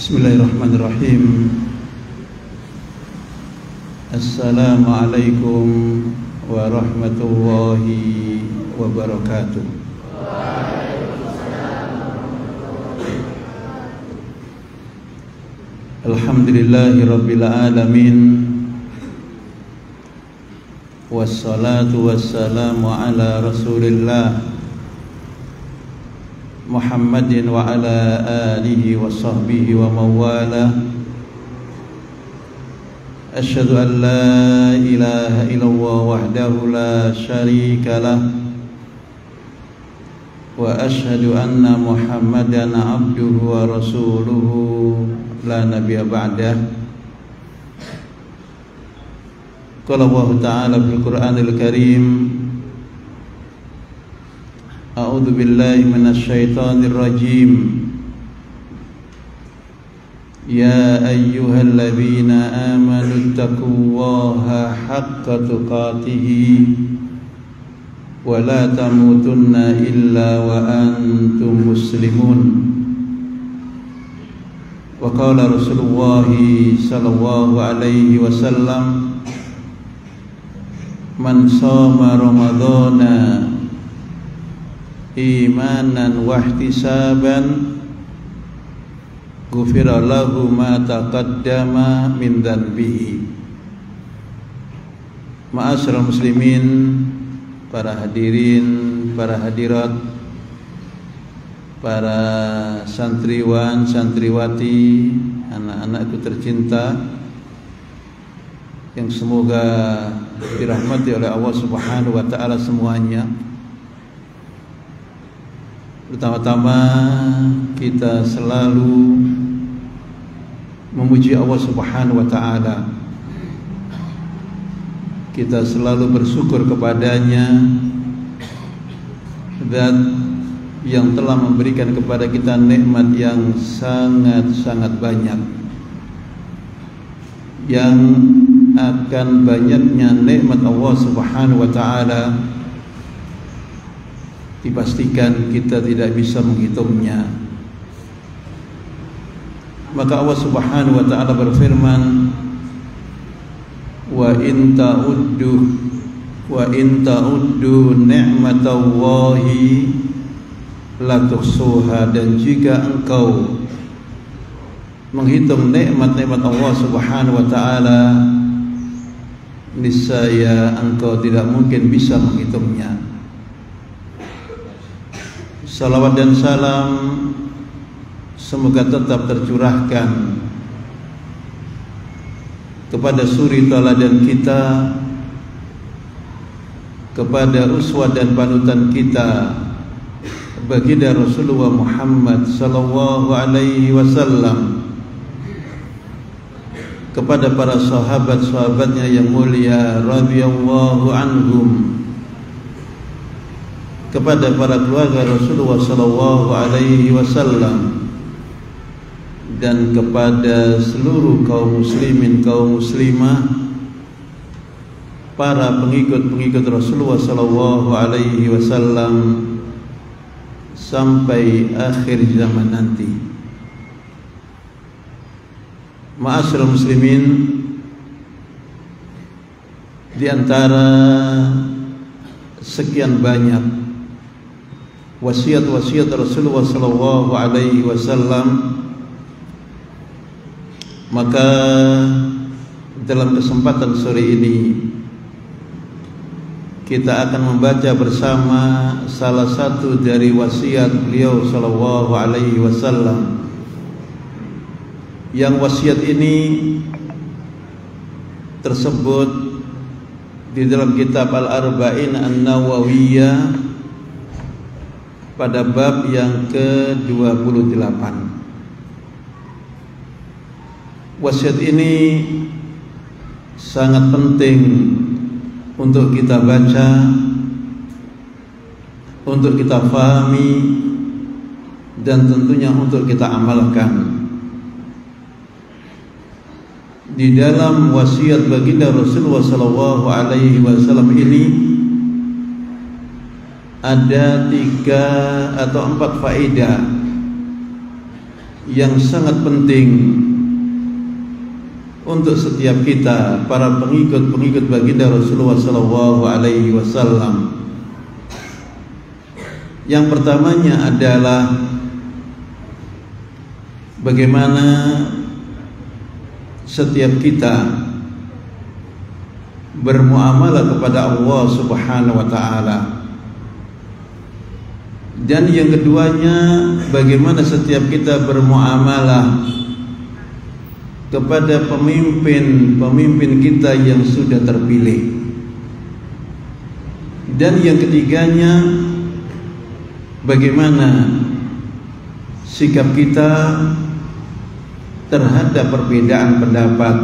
Bismillahirrahmanirrahim. Assalamualaikum warahmatullahi wabarakatuh. Alhamdulillahi rabbil alamin. Wassalatu wassalamu ala Rasulillah Muhammadin wa ala alihi wa sahbihi wa mawalah. Asyhadu an la ilaha illallah wahdahu la syarika lah, wa asyhadu anna Muhammadan abduhu wa rasuluhu la nabiyya ba'dah. Qala Allah Ta'ala fil Qur'anil Karim, A'udzu billahi minasy syaithanir rajim. Ya ayyuhalladzina amanu taqullaha haqqa tuqatih wa la tamutunna illa wa antum muslimun. Wa qala Rasulullah sallallahu alaihi wasallam, man shoma ramadhana imanan wahtisaban ghufira lahu ma taqaddama min dhanbihi. Ma'asyiral muslimin, para hadirin, para hadirat, para santriwan, santriwati, anak-anakku tercinta yang semoga dirahmati oleh Allah Subhanahu wa taala semuanya. Pertama-tama kita selalu memuji Allah Subhanahu wa taala. Kita selalu bersyukur kepadanya, Zat yang telah memberikan kepada kita nikmat yang sangat-sangat banyak, yang akan banyaknya nikmat Allah Subhanahu wa taala dipastikan kita tidak bisa menghitungnya. Maka Allah Subhanahu wa taala berfirman, wa in ta'uddu ni'matallahi la tuhsuha. Dan jika engkau menghitung nikmat-nikmat Allah Subhanahu wa taala, niscaya engkau tidak mungkin bisa menghitungnya. Salawat dan salam semoga tetap tercurahkan kepada suri teladan kita, kepada uswah dan panutan kita, baginda Rasulullah Muhammad sallallahu alaihi wasallam, kepada para sahabat-sahabatnya yang mulia radhiyallahu anhum, kepada para keluarga Rasulullah sallallahu alaihi wasallam, dan kepada seluruh kaum muslimin, kaum muslimah, para pengikut-pengikut Rasulullah sallallahu alaihi wasallam sampai akhir zaman nanti. Ma'asyiral muslimin, di antara sekian banyak wasiat-wasiat Rasulullah sallallahu alaihi wasallam, maka dalam kesempatan sore ini kita akan membaca bersama salah satu dari wasiat beliau sallallahu alaihi wasallam, yang wasiat ini tersebut di dalam kitab Al-Arba'in An-Nawawiyah pada bab yang ke-28. Wasiat ini sangat penting untuk kita baca, untuk kita fahami, dan tentunya untuk kita amalkan. Di dalam wasiat baginda Rasulullah sallallahu alaihi wasallam ini ada 3 atau 4 faedah yang sangat penting untuk setiap kita para pengikut baginda Rasulullah sallallahu alaihi wasallam. Yang pertamanya adalah bagaimana setiap kita bermuamalah kepada Allah Subhanahu wa taala. Dan yang keduanya, bagaimana setiap kita bermuamalah kepada pemimpin kita yang sudah terpilih. Dan yang ketiganya, bagaimana sikap kita terhadap perbedaan pendapat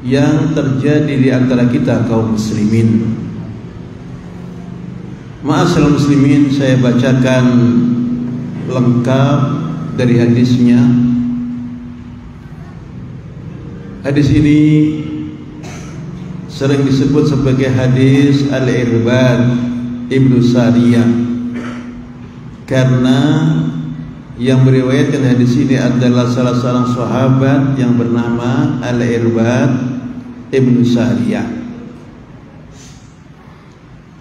yang terjadi di antara kita kaum muslimin. Ma'asyiral muslimin, saya bacakan lengkap dari hadisnya. Hadis ini sering disebut sebagai hadis Al-Irbad Ibnu Sariyah, karena yang meriwayatkan hadis ini adalah salah seorang sahabat yang bernama Al-Irbad Ibnu Sariyah.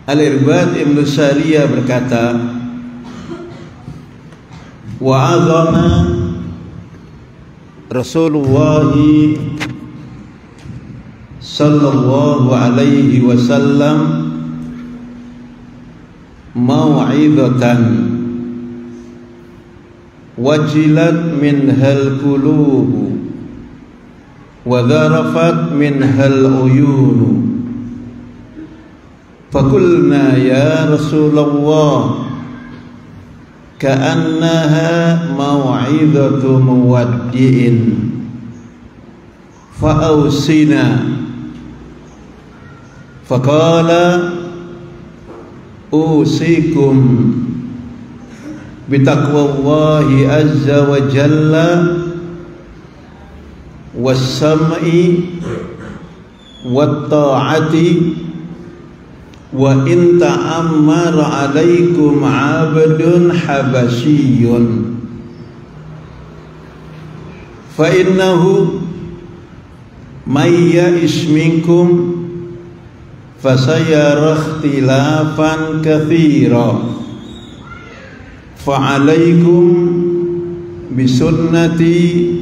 Al-Irbad Ibnu Sariyah berkata, wa'adhana Rasulullah sallallahu alaihi wasallam mau'izatan wajilat minhal qulubu wa dharafat minhal uyunu faqulna ya Rasulullah ka'annaha mau'izatu muwaddi'in fa'awsina faqala usikum bitaqwallahi azza wa jalla was-sam'i wat-ta'ati wa in ta'ammara 'alaikum 'abdun habasyiyun fa innahu may ya'ish minkum fasayara ikhtilafan katsira fa'alaikum bisunnati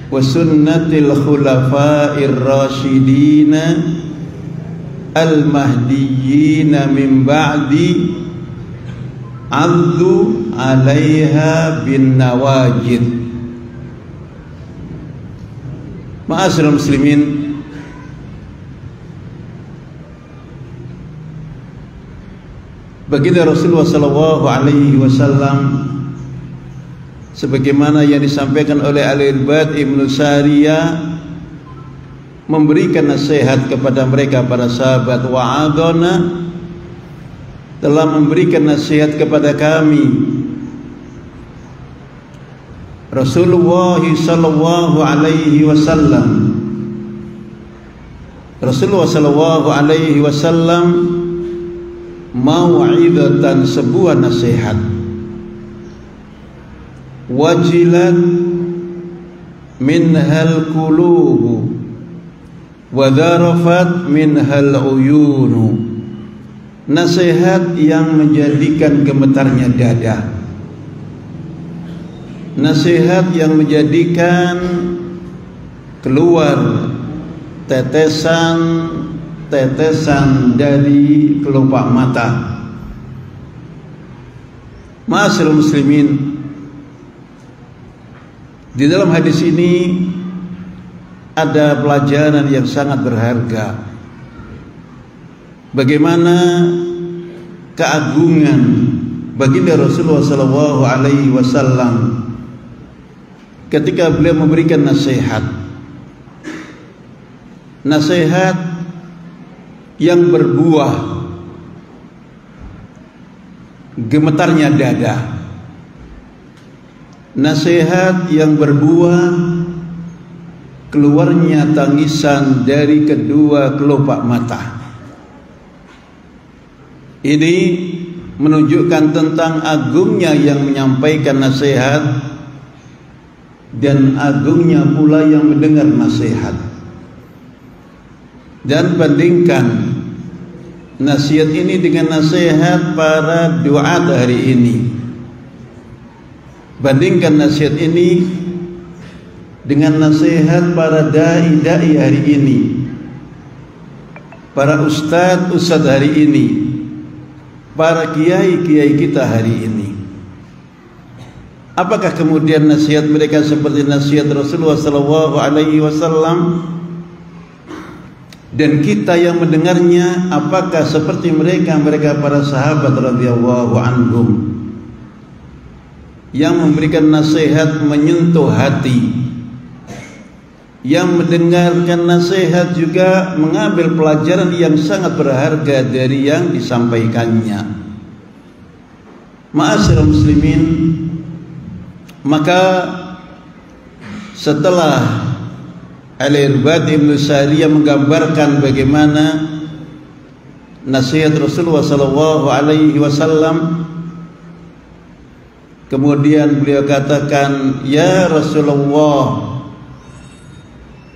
wa sunnatil khulafa'ir rasyidina al-mahdiyina min ba'di addu 'alaiha bin nawajid. Ma'asyiral muslimin, baginda Rasulullah sallallahu alaihi wasallam sebagaimana yang disampaikan oleh Al-Irbad Ibnu Sariyah memberikan nasihat kepada mereka para sahabat, wa'adhana telah memberikan nasihat kepada kami Rasulullah sallallahu alaihi wasallam. Rasulullah sallallahu alaihi wasallam mau'izatan, sebuah nasihat, wajilat minhal qulubu wa dharafat minhal uyunu, nasihat yang menjadikan gemetarnya dada, nasihat yang menjadikan keluar tetesan dari kelopak mata. Ma'asyiral muslimin, di dalam hadis ini ada pelajaran yang sangat berharga. Bagaimana keagungan baginda Rasulullah sallallahu alaihi wasallam ketika beliau memberikan nasihat yang berbuah gemetarnya dada, nasihat yang berbuah keluarnya tangisan dari kedua kelopak mata. Ini menunjukkan tentang agungnya yang menyampaikan nasihat dan agungnya pula yang mendengar nasihat. Dan bandingkan nasihat ini dengan nasihat para duat hari ini. Bandingkan nasihat ini dengan nasihat para dai-dai hari ini, para ustadz hari ini, para kiai-kiai kita hari ini. Apakah kemudian nasihat mereka seperti nasihat Rasulullah SAW? Dan kita yang mendengarnya, apakah seperti mereka para sahabat radhiyallahu anhum yang memberikan nasihat menyentuh hati, yang mendengarkan nasihat juga mengambil pelajaran yang sangat berharga dari yang disampaikannya. Ma'asyiral muslimin, maka setelah Al-Irbad Ibn Sariyah menggambarkan bagaimana nasihat Rasulullah SAW, kemudian beliau katakan, ya Rasulullah,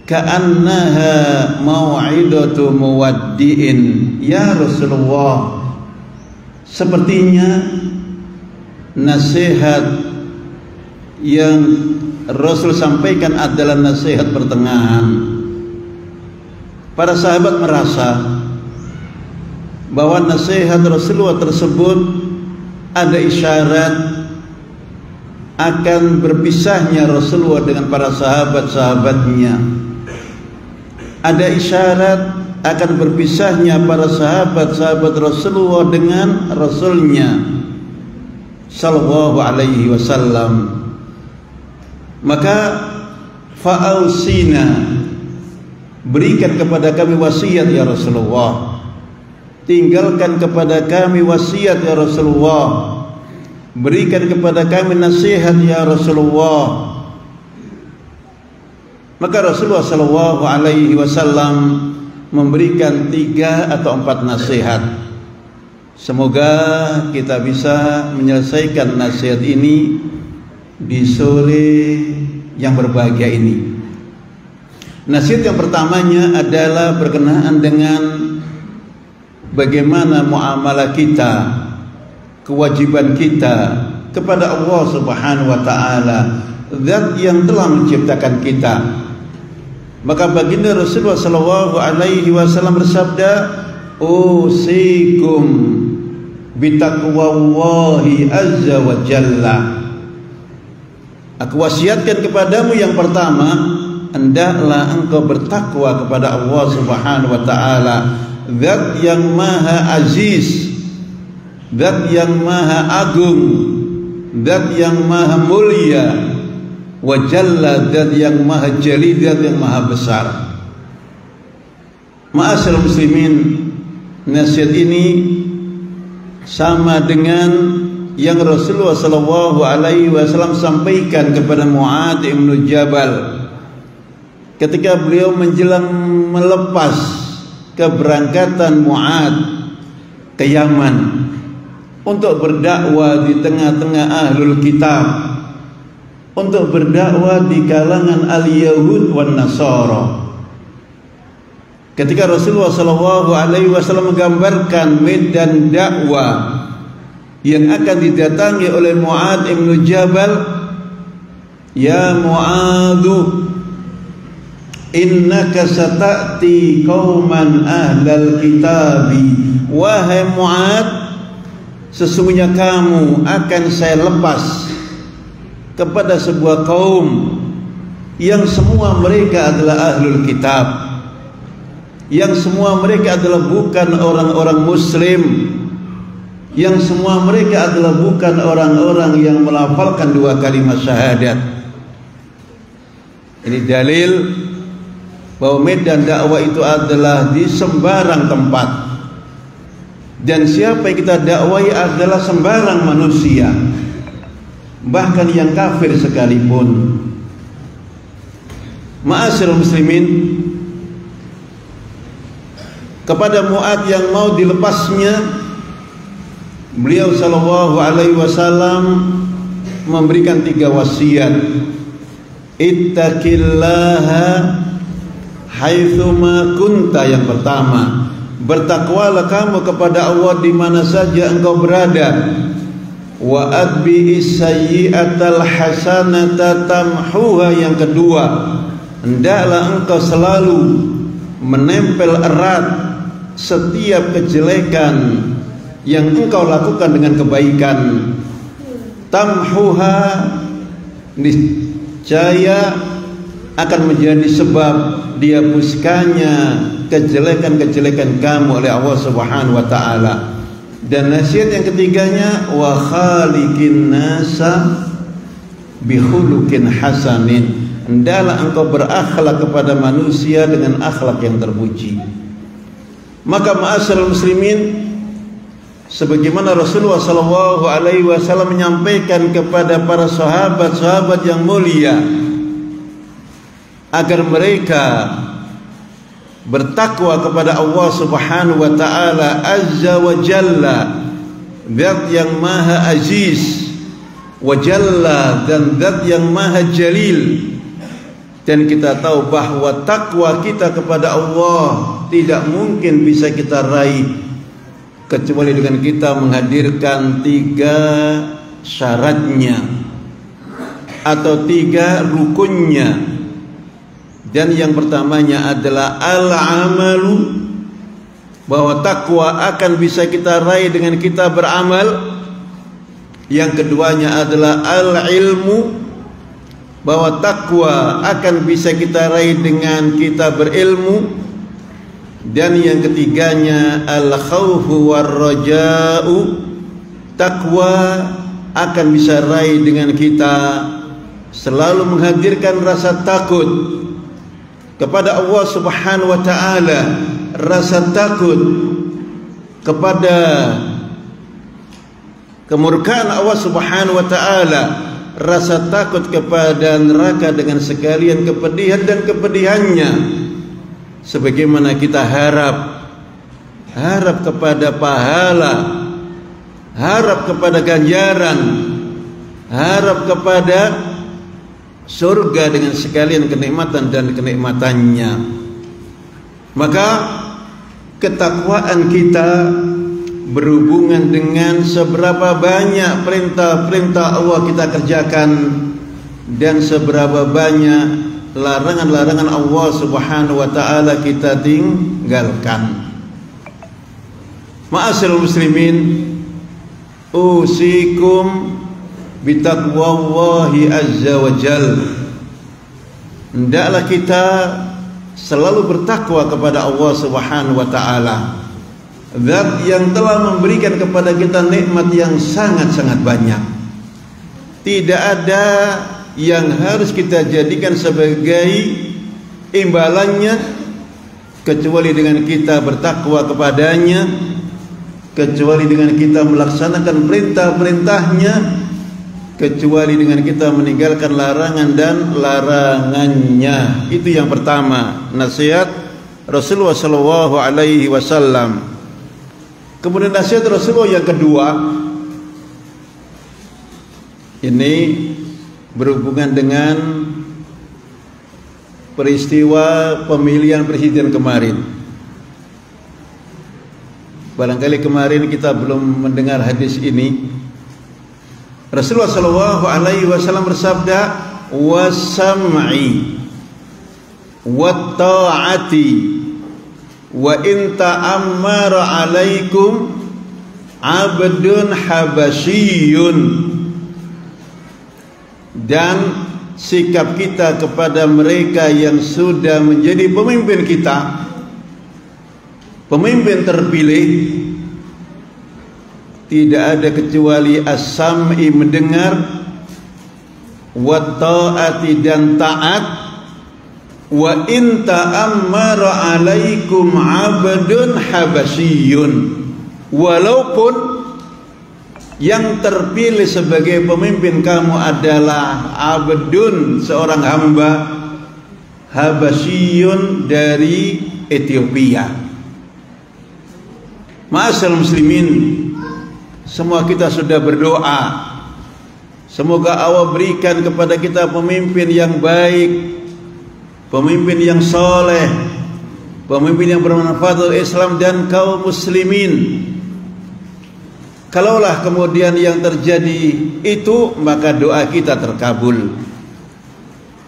ka'annaha mau'idatu muwaddi'in. Ya Rasulullah, sepertinya nasihat yang Rasul sampaikan adalah nasihat pertengahan. Para sahabat merasa bahwa nasihat Rasulullah tersebut ada isyarat akan berpisahnya Rasulullah dengan para sahabat-sahabatnya. Ada isyarat akan berpisahnya para sahabat-sahabat Rasulullah dengan Rasulnya sallallahu alaihi wasallam. Maka fa'ausina, berikan kepada kami wasiat ya Rasulullah, tinggalkan kepada kami wasiat ya Rasulullah, berikan kepada kami nasihat ya Rasulullah. Maka Rasulullah sallallahu alaihi wasallam memberikan 3 atau 4 nasihat. Semoga kita bisa menyelesaikan nasihat ini di sore yang berbahagia ini. Nasihat yang pertamanya adalah berkenaan dengan bagaimana muamalah kita, kewajiban kita kepada Allah Subhanahu wa taala, Zat yang telah menciptakan kita. Maka baginda Rasulullah sallallahu alaihi wasallam bersabda, usikum bitaqwallahi azza wa jalla. Aku wasiatkan kepadamu yang pertama, hendaklah engkau bertakwa kepada Allah Subhanahu wa taala, Zat yang maha aziz, Zat yang maha agung, Zat yang maha mulia, wa jalla, Zat yang maha jali, Zat yang maha besar. Ma'asyiral muslimin, nasihat ini sama dengan yang Rasulullah sallallahu alaihi wasallam sampaikan kepada Mu'adz bin Jabal ketika beliau menjelang melepas keberangkatan Mu'adz ke Yaman untuk berdakwah di tengah-tengah ahlul kitab, untuk berdakwah di kalangan al-Yahud wan Nasara. Ketika Rasulullah sallallahu alaihi wasallam menggambarkan medan dakwah yang akan didatangi oleh Mu'adz bin Jabal, ya Mu'adz, innaka sata'ti qauman ahlal kitabi. Wahai Mu'adz, sesungguhnya kamu akan saya lepas kepada sebuah kaum yang semua mereka adalah ahlul kitab, yang semua mereka adalah bukan orang-orang muslim, yang semua mereka adalah bukan orang-orang yang melafalkan 2 kalimat syahadat. Ini dalil bahwa medan dakwah itu adalah di sembarang tempat, dan siapa yang kita dakwai adalah sembarang manusia, bahkan yang kafir sekalipun. Ma'asyiral muslimin, kepada Mu'adz yang mau dilepasnya, beliau sallallahu alaihi wasallam memberikan 3 wasiat. ittaqillaha haitsuma kunta. Yang pertama, bertakwalah kamu kepada Allah di mana saja engkau berada. Wa atbi'is sayyi'atal hasanata tamhuha. Yang kedua, hendaklah engkau selalu menempel erat setiap kejelekan yang engkau lakukan dengan kebaikan. Tamhuha, niscaya akan menjadi sebab dihapuskannya kejelekan-kejelekan kamu oleh Allah Subhanahu wa taala. Dan nasihat yang ketiganya, wa khaliqin nasa bi khuluqin hasanin. Hendaklah engkau berakhlak kepada manusia dengan akhlak yang terpuji. Maka ma'asyiral muslimin, sebagaimana Rasulullah sallallahu alaihi wasallam menyampaikan kepada para sahabat-sahabat yang mulia agar mereka bertakwa kepada Allah Subhanahu wa taala azza wa jalla, zat yang maha aziz, wa jalla, dan zat yang maha jalil. Dan kita tahu bahwa takwa kita kepada Allah tidak mungkin bisa kita raih kecuali dengan kita menghadirkan 3 syaratnya atau 3 rukunnya. Dan yang pertamanya adalah al-amalu, bahwa takwa akan bisa kita raih dengan kita beramal. Yang keduanya adalah al-ilmu, bahwa takwa akan bisa kita raih dengan kita berilmu. Dan yang ketiganya al-khawfu war-raja'u, takwa akan bisa raih dengan kita selalu menghadirkan rasa takut kepada Allah Subhanahu wa taala, rasa takut kepada kemurkaan Allah Subhanahu wa taala, rasa takut kepada neraka dengan sekalian kepedihan dan kepedihannya. Sebagaimana kita harap kepada pahala, harap kepada ganjaran, harap kepada surga dengan sekalian kenikmatan dan kenikmatannya. Maka ketakwaan kita berhubungan dengan seberapa banyak perintah-perintah Allah kita kerjakan dan seberapa banyak larangan-larangan Allah Subhanahu wa taala kita tinggalkan. Ma'asyiral muslimin, usikum bitaqwallahi azza wa jal. Hendaklah kita selalu bertakwa kepada Allah Subhanahu wa taala, zat yang telah memberikan kepada kita nikmat yang sangat-sangat banyak. Tidak ada yang harus kita jadikan sebagai imbalannya kecuali dengan kita bertakwa kepadanya, kecuali dengan kita melaksanakan perintah-perintahnya, kecuali dengan kita meninggalkan larangan dan larangannya. Itu yang pertama, nasihat Rasulullah sallallahu alaihi wasallam. Kemudian nasihat Rasulullah yang kedua, ini berhubungan dengan peristiwa pemilihan presiden kemarin. Barangkali kemarin kita belum mendengar hadis ini. Rasulullah sallallahu alaihi wasallam bersabda, "Wasam'i wa ta'ati wa in ta'ammara 'alaikum 'abdun habasyiyun." Dan sikap kita kepada mereka yang sudah menjadi pemimpin kita, pemimpin terpilih, tidak ada kecuali as-sam'i mendengar, wa ta'ati dan taat, wa in ta'ammara 'alaikum 'abdun habasyiyun. Walaupun yang terpilih sebagai pemimpin kamu adalah abdun, seorang hamba, habasyiyun dari Ethiopia. Ma'asyiral muslimin, semua kita sudah berdoa, Semoga Allah berikan kepada kita pemimpin yang baik, pemimpin yang soleh, pemimpin yang bermanfaat untuk Islam dan kaum muslimin. Kalaulah kemudian yang terjadi itu, maka doa kita terkabul.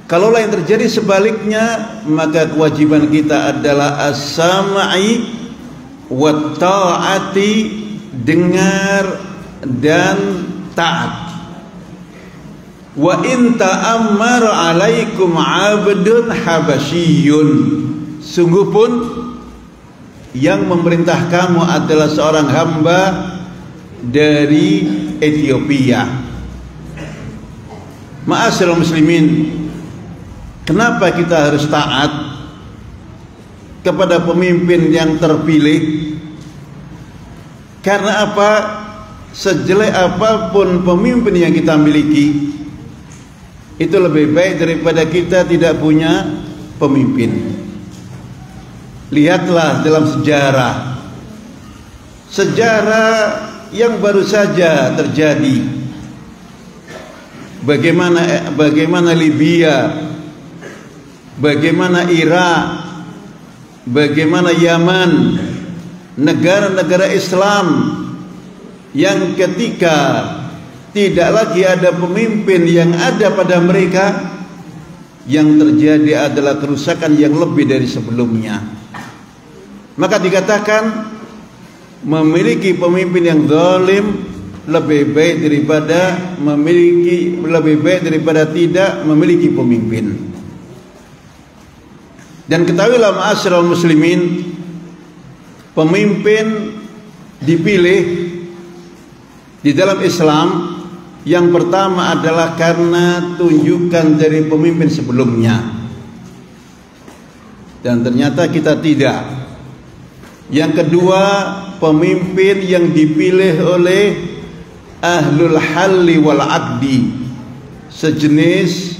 Kalaulah yang terjadi sebaliknya, maka kewajiban kita adalah as-sam'i wa ta'ati, dengar dan taat. Wa in ta'ammar 'alaikum 'abdun habasyiyun, sungguh pun yang memerintah kamu adalah seorang hamba dari Ethiopia. Ma'asyiral muslimin, kenapa kita harus taat kepada pemimpin yang terpilih? Karena apa? Sejelek apapun pemimpin yang kita miliki, itu lebih baik daripada kita tidak punya pemimpin. Lihatlah dalam sejarah yang baru saja terjadi. Bagaimana Libya, bagaimana Irak, bagaimana Yaman, negara-negara Islam yang ketika tidak lagi ada pemimpin yang ada pada mereka, yang terjadi adalah kerusakan yang lebih dari sebelumnya. Maka dikatakan memiliki pemimpin yang zalim lebih baik daripada tidak memiliki pemimpin. Dan ketahuilah ma'asyiral muslimin, pemimpin dipilih di dalam Islam yang pertama adalah karena tunjukan dari pemimpin sebelumnya, dan ternyata kita tidak. Yang kedua, pemimpin yang dipilih oleh ahlul halli wal aqdi, sejenis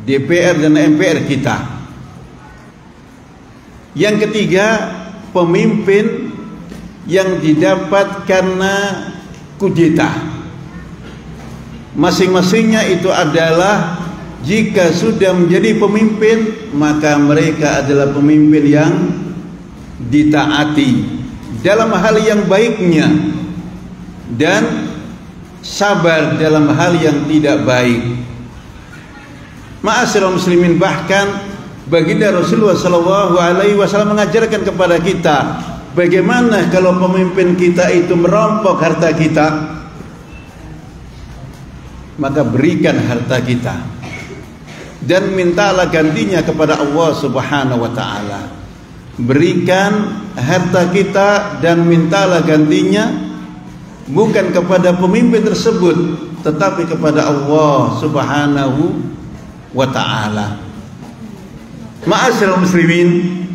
DPR dan MPR kita. Yang ketiga, pemimpin yang didapat karena kudeta. Masing-masingnya itu adalah jika sudah menjadi pemimpin, maka mereka adalah pemimpin yang ditaati dalam hal yang baiknya dan sabar dalam hal yang tidak baik. Ma'asyiral muslimin, bahkan baginda Rasulullah SAW mengajarkan kepada kita, bagaimana kalau pemimpin kita itu merampok harta kita, maka berikan harta kita dan mintalah gantinya kepada Allah Subhanahu wa taala. Berikan harta kita dan mintalah gantinya bukan kepada pemimpin tersebut, tetapi kepada Allah Subhanahu wa taala. Ma'asyiral muslimin,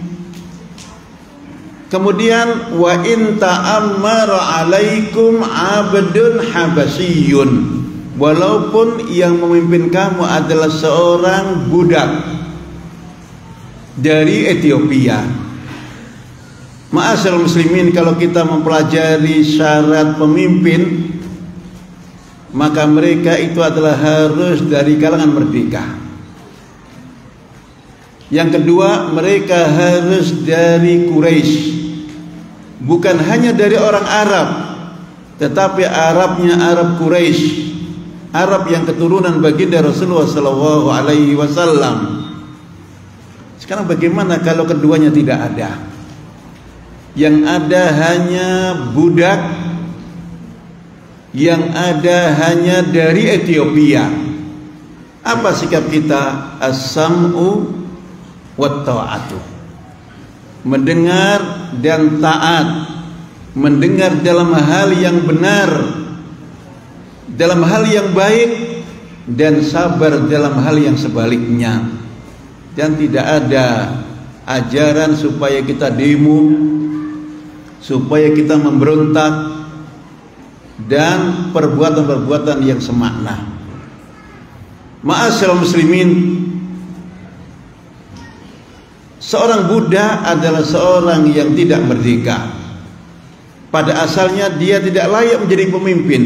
kemudian wa in ta'ammara 'alaikum 'abdun habasyiyun, walaupun yang memimpin kamu adalah seorang budak dari Ethiopia. Ma'asyiral muslimin, kalau kita mempelajari syarat pemimpin, maka mereka itu adalah harus dari kalangan merdeka. Yang kedua, mereka harus dari Quraisy, bukan hanya dari orang Arab, tetapi Arabnya Arab Quraisy, Arab yang keturunan baginda Rasulullah SAW. Sekarang bagaimana kalau keduanya tidak ada? Yang ada hanya budak, yang ada hanya dari Ethiopia. Apa sikap kita? As-sam'u wat ta'atu, mendengar dan taat. Mendengar dalam hal yang benar, dalam hal yang baik, dan sabar dalam hal yang sebaliknya. Dan tidak ada ajaran supaya kita demo, supaya kita memberontak, dan perbuatan-perbuatan yang semakna. Ma'asyiral muslimin, seorang budak adalah seorang yang tidak merdeka. Pada asalnya dia tidak layak menjadi pemimpin.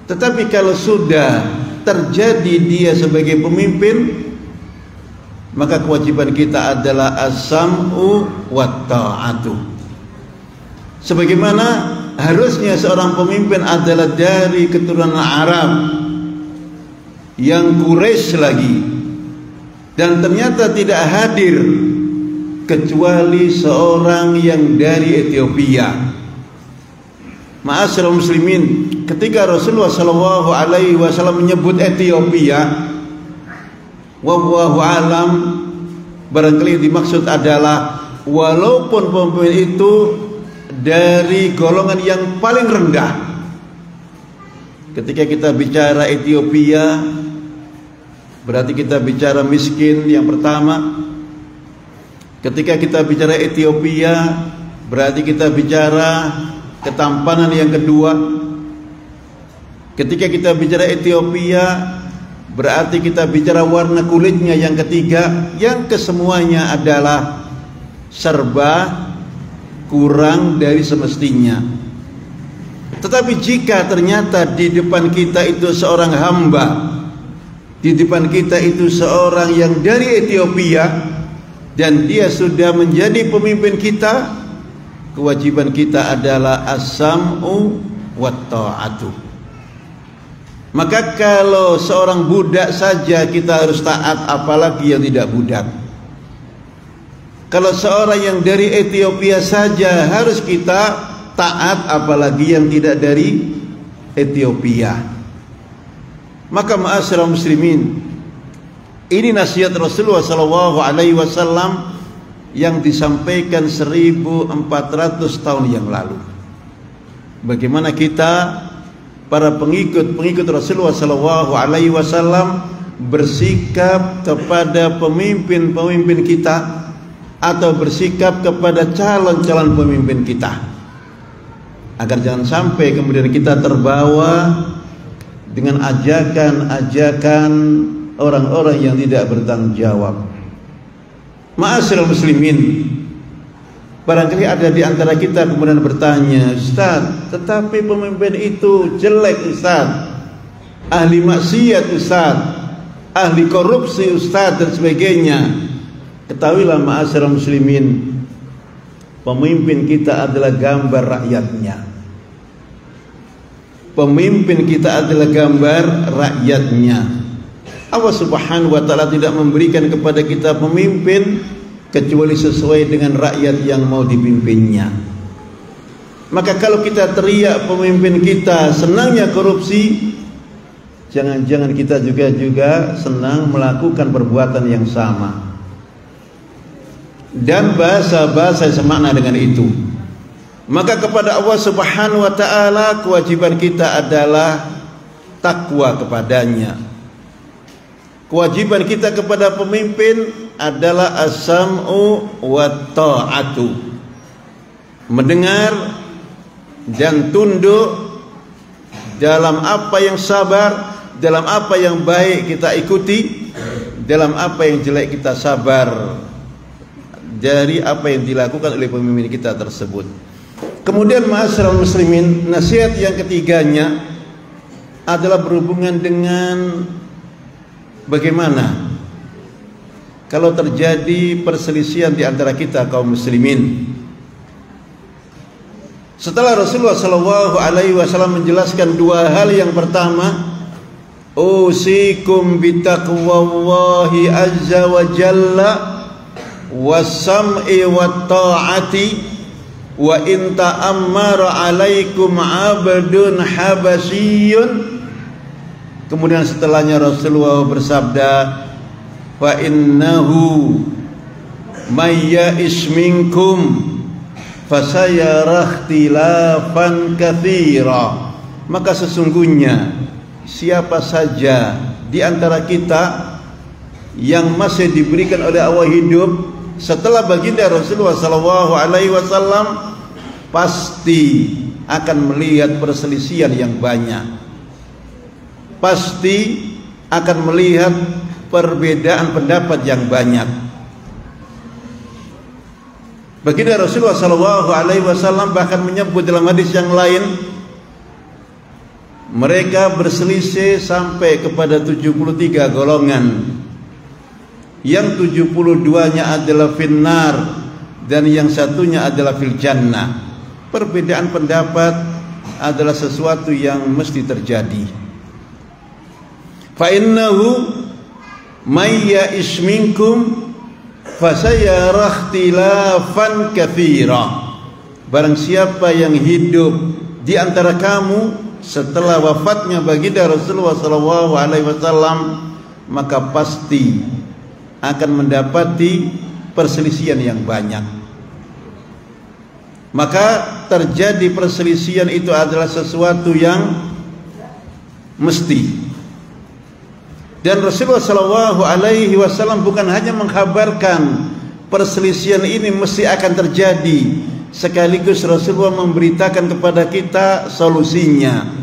Tetapi kalau sudah terjadi dia sebagai pemimpin, maka kewajiban kita adalah as-sam'u wat ta'atu. Sebagaimana harusnya seorang pemimpin adalah dari keturunan Arab yang Quraisy lagi, dan ternyata tidak hadir kecuali seorang yang dari Ethiopia. Ma'asyiral muslimin, ketika Rasulullah sallallahu alaihi wasallam menyebut Ethiopia, wallahu alam, barangkali dimaksud adalah walaupun pemimpin itu dari golongan yang paling rendah. Ketika kita bicara Ethiopia, berarti kita bicara miskin yang pertama. Ketika kita bicara Ethiopia, berarti kita bicara ketampanan yang kedua. Ketika kita bicara Ethiopia, berarti kita bicara warna kulitnya yang ketiga. Yang kesemuanya adalah serba kurang dari semestinya. Tetapi jika ternyata di depan kita itu seorang hamba, di depan kita itu seorang yang dari Ethiopia, dan dia sudah menjadi pemimpin kita, kewajiban kita adalah as-sam'u wat ta'atu. Maka kalau seorang budak saja kita harus taat, apalagi yang tidak budak. Kalau seorang yang dari Ethiopia saja harus kita taat, apalagi yang tidak dari Ethiopia. Maka ma'asyiral muslimin, ini nasihat Rasulullah sallallahu alaihi wasallam yang disampaikan 1400 tahun yang lalu. Bagaimana kita para pengikut Rasulullah sallallahu alaihi wasallam bersikap kepada pemimpin-pemimpin kita, atau bersikap kepada calon-calon pemimpin kita, agar jangan sampai kemudian kita terbawa dengan ajakan-ajakan orang-orang yang tidak bertanggung jawab. Ma'asyiral muslimin, barangkali ada di antara kita kemudian bertanya, Ustaz, tetapi pemimpin itu jelek Ustaz, ahli maksiat Ustaz, ahli korupsi Ustaz, dan sebagainya. Ketahuilah ma'asyiral muslimin, pemimpin kita adalah gambar rakyatnya. Pemimpin kita adalah gambar rakyatnya. Allah subhanahu wa ta'ala tidak memberikan kepada kita pemimpin kecuali sesuai dengan rakyat yang mau dipimpinnya. Maka kalau kita teriak pemimpin kita senangnya korupsi, jangan-jangan kita juga senang melakukan perbuatan yang sama, dan bahasa-bahasa yang semakna dengan itu. Maka kepada Allah subhanahu wa ta'ala kewajiban kita adalah takwa kepadanya. Kewajiban kita kepada pemimpin adalah as-sam'u wat ta'atu, mendengar dan tunduk dalam apa yang sabar, dalam apa yang baik kita ikuti, dalam apa yang jelek kita sabar dari apa yang dilakukan oleh pemimpin kita tersebut. Kemudian ma'asyiral muslimin, nasihat yang ketiganya adalah berhubungan dengan bagaimana kalau terjadi perselisihan di antara kita kaum muslimin. Setelah Rasulullah sallallahu alaihi wasallam menjelaskan dua hal, yang pertama, usikum bitaqwallahi azza wa jalla was-sam'i wat ta'ati wa in ta'ammara 'alaikum 'abdun habasyun. Kemudian setelahnya Rasulullah bersabda, fa innahu may ya'is minkum fasayara ikhtilafan katsira. Maka sesungguhnya siapa saja di antara kita yang masih diberikan oleh Allah hidup setelah baginda Rasulullah sallallahu alaihi wasallam, pasti akan melihat perselisihan yang banyak, pasti akan melihat perbedaan pendapat yang banyak. Baginda Rasulullah sallallahu alaihi wasallam bahkan menyebut dalam hadis yang lain, mereka berselisih sampai kepada 73 golongan. Yang 72-nya adalah finnar dan yang satunya adalah fil jannah. Perbedaan pendapat adalah sesuatu yang mesti terjadi. Fa innahu may ya'ish minkum fasayara ikhtilafan katsira. Barang siapa yang hidup di antara kamu setelah wafatnya baginda Rasulullah sallallahu alaihi wasallam, maka pasti akan mendapati perselisihan yang banyak. Maka terjadi perselisihan itu adalah sesuatu yang mesti. Dan Rasulullah sallallahu alaihi wasallam bukan hanya mengkhabarkan perselisihan ini mesti akan terjadi, sekaligus Rasulullah memberitakan kepada kita solusinya.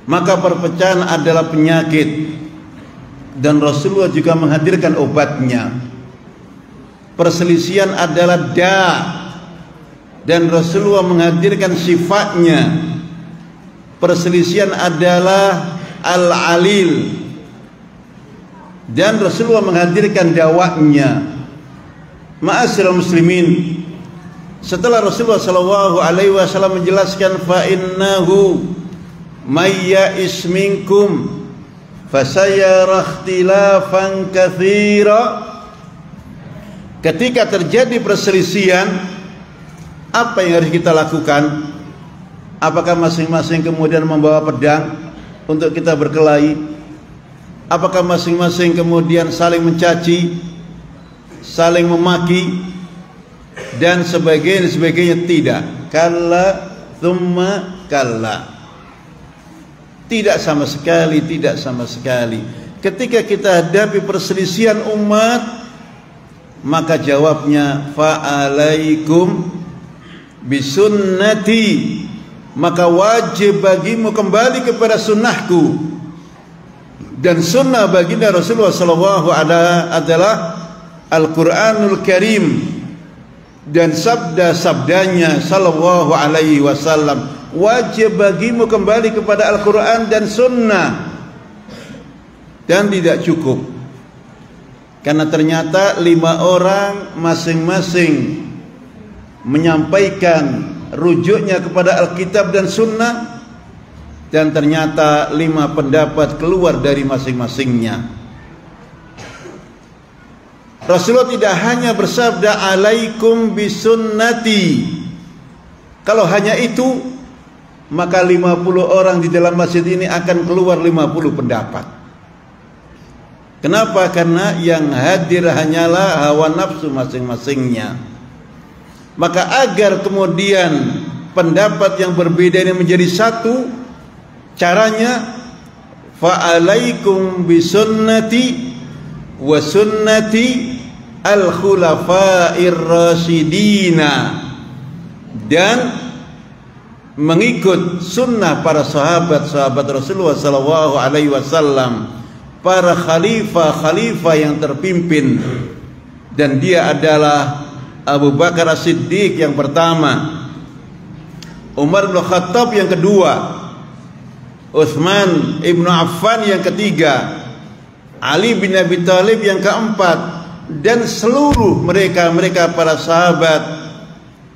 Maka perpecahan adalah penyakit dan Rasulullah juga menghadirkan obatnya. Perselisihan adalah dan Rasulullah menghadirkan sifatnya. Perselisihan adalah al-alil dan Rasulullah menghadirkan dakwahnya. Ma'asyiral muslimin, setelah Rasulullah sallallahu alaihi wasallam menjelaskan fa innahu may ya'is minkum fasayara ikhtilafan katsira, ketika terjadi perselisihan, apa yang harus kita lakukan? Apakah masing-masing kemudian membawa pedang untuk kita berkelahi? Apakah masing-masing kemudian saling mencaci, saling memaki dan sebagainya? Tidak. Kalla thumma kalla. Tidak sama sekali, tidak sama sekali. Ketika kita hadapi perselisihan umat, maka jawabnya fa'alaikum bisunnati, maka wajib bagimu kembali kepada sunnahku. Dan sunnah baginda Rasulullah sallallahu alaihi adalah Al-Quranul Karim dan sabda-sabdanya sallallahu alaihi wasallam. Wajib bagimu kembali kepada Al-Quran dan sunnah. Dan tidak cukup, karena ternyata 5 orang masing-masing menyampaikan rujuknya kepada Alkitab dan sunnah, dan ternyata 5 pendapat keluar dari masing-masingnya. Rasulullah tidak hanya bersabda alaikum bisunnati. Kalau hanya itu, maka 50 orang di dalam masjid ini akan keluar 50 pendapat. Kenapa? Karena yang hadir hanyalah hawa nafsu masing-masingnya. Maka agar kemudian pendapat yang berbeda ini menjadi satu, caranya fa'alaikum bisunnati wa sunnati al-khulafa'ir rasyidina, dan mengikut sunnah para sahabat Rasulullah sallallahu alaihi wasallam, para khalifah yang terpimpin, dan dia adalah Abu Bakar As-Siddiq yang pertama, Umar bin Khattab yang kedua, Utsman ibn Affan yang ketiga, Ali bin Abi Thalib yang keempat, dan seluruh mereka para sahabat,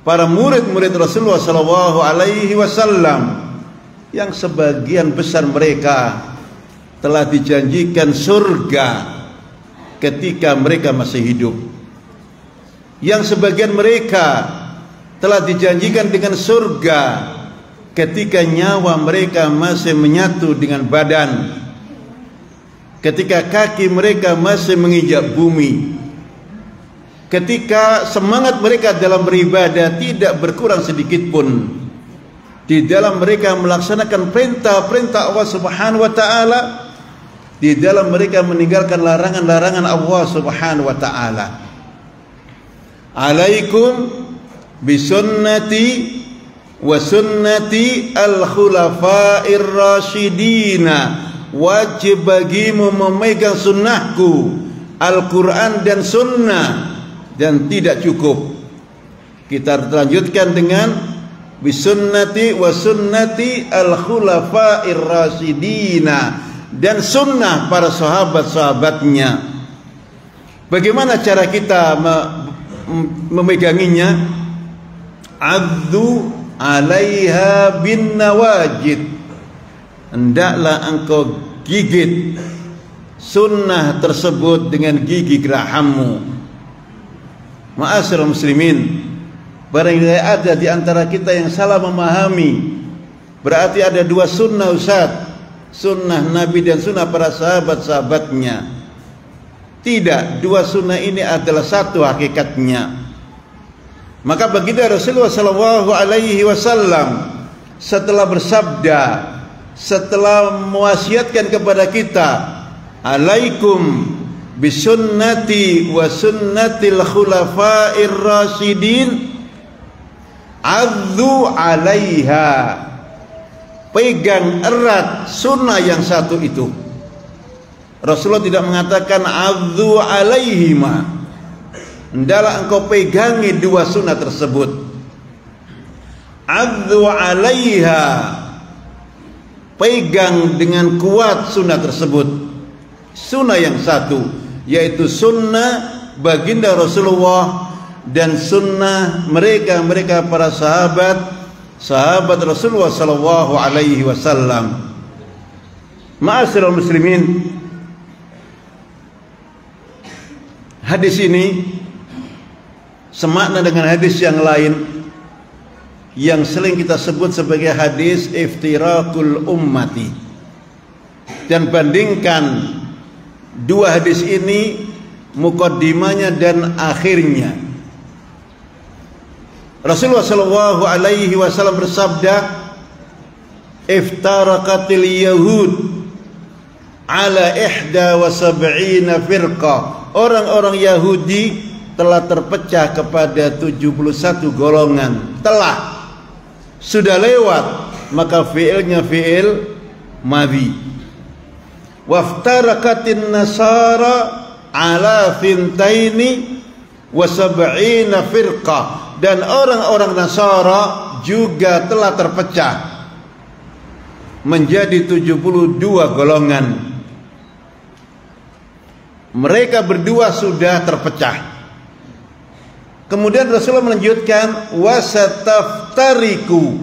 para murid-murid Rasulullah sallallahu alaihi wasallam, yang sebagian besar mereka telah dijanjikan surga ketika mereka masih hidup. Yang sebagian mereka telah dijanjikan dengan surga ketika nyawa mereka masih menyatu dengan badan, ketika kaki mereka masih menginjak bumi, ketika semangat mereka dalam beribadah tidak berkurang sedikit pun, di dalam mereka melaksanakan perintah-perintah Allah Subhanahu wa taala, di dalam mereka meninggalkan larangan-larangan Allah Subhanahu wa taala. Alaikum bisunnati wa sunnati al-khulafa'ir rasyidina, wajib bagimu memegang sunnahku, Al-Quran dan sunnah. Dan tidak cukup, kita lanjutkan dengan bisunnati wa sunnati al-khulafa'ir rasyidina, dan sunnah para sahabat-sahabatnya. Bagaimana cara kita memeganginya? Addu 'alaiha bin nawajid, hendaklah engkau gigit sunnah tersebut dengan gigi gerahammu. Ma'asyiral muslimin, barangkali ada di antara kita yang salah memahami, berarti ada dua sunnah Ustaz, sunnah Nabi dan sunnah para sahabat-sahabatnya. Tidak, dua sunnah ini adalah satu hakikatnya. Maka baginda Rasulullah sallallahu alaihi wasallam setelah bersabda, setelah mewasiatkan kepada kita, alaikum bisunnati wa sunnatil khulafa'ir rasyidin, adzu 'alaiha, pegang erat sunnah yang satu itu. Rasulullah tidak mengatakan adzu 'alaihima, hendaklah engkau pegangi dua sunnah tersebut. Adzu 'alaiha, pegang dengan kuat sunnah tersebut, sunnah yang satu, yaitu sunnah baginda Rasulullah dan sunnah mereka para sahabat Rasulullah sallallahu alaihi wasallam. Ma'asyiral muslimin, hadis ini semakna dengan hadis yang lain yang sering kita sebut sebagai hadis iftirakul ummati. Dan bandingkan dua hadis ini, mukaddimahnya dan akhirnya. Rasulullah sallallahu alaihi wasallam bersabda, iftaraqatil yahud ala 71 firqah. Orang-orang Yahudi telah terpecah kepada 71 golongan. Sudah lewat, maka fi'ilnya fi'il madhi. Waftaraqatin nasara ala 72 firqah, dan orang-orang Nasara juga telah terpecah menjadi 72 golongan. Mereka berdua sudah terpecah. Kemudian Rasulullah melanjutkan, wasataftariku,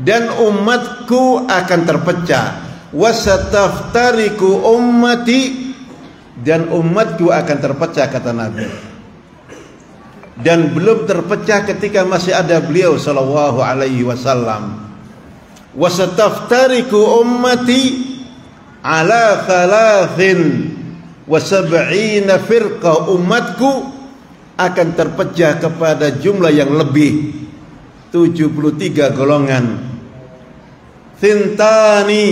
dan umatku akan terpecah. Wasataftariku ummati, dan umatku akan terpecah, kata Nabi. Dan belum terpecah ketika masih ada beliau sallallahu alaihi wasallam. Wasataftariku ummati ala 73 firqah, umatku akan terpecah kepada jumlah yang lebih, 73 golongan. Thintani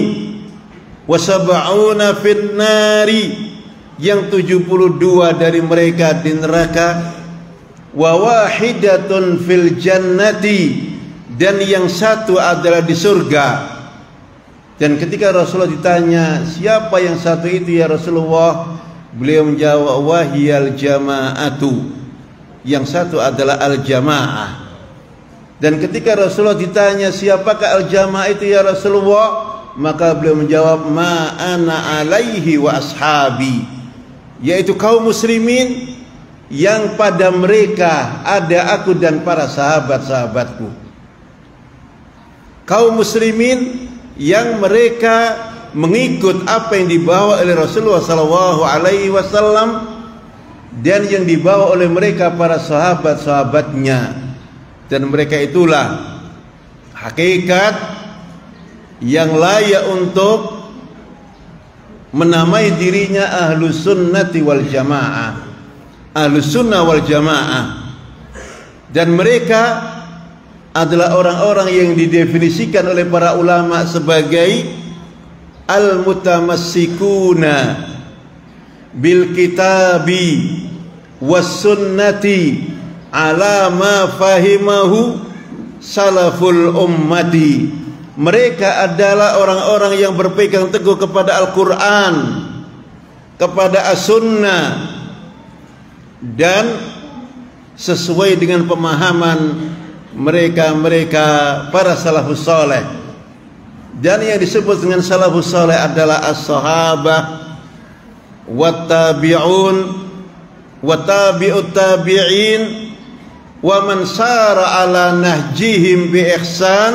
wa sab'una finnari, yang 72 dari mereka di neraka. Wa wahidatun fil jannati, dan yang satu adalah di surga. Dan ketika Rasulullah ditanya, siapa yang satu itu ya Rasulullah? Beliau menjawab, wahiyal jama'atu, yang satu adalah al-jamaah. Dan ketika Rasulullah ditanya, siapakah al-jamaah itu ya Rasulullah? Maka beliau menjawab, ma ana alaihi wa ashabi, yaitu kaum muslimin yang pada mereka ada aku dan para sahabat-sahabatku. Kaum muslimin yang mereka mengikut apa yang dibawa oleh Rasulullah sallallahu alaihi wasallam dan yang dibawa oleh mereka para sahabat-sahabatnya. Dan mereka itulah hakikat yang layak untuk menamai dirinya ahlus sunnati wal jamaah, ahlus sunnah wal jamaah. Dan mereka adalah orang-orang yang didefinisikan oleh para ulama sebagai al-mutamassikuna bil kitabi was sunnati ala ma fahimahu salaful ummati. Mereka adalah orang-orang yang berpegang teguh kepada Al-Quran, kepada As-Sunnah, dan sesuai dengan pemahaman mereka para salafus saleh. Dan yang disebut dengan salafus saleh adalah as-sahabah wat tabi'un wa tabi'ut tabi'in wa man sara ala nahjihim bi ihsan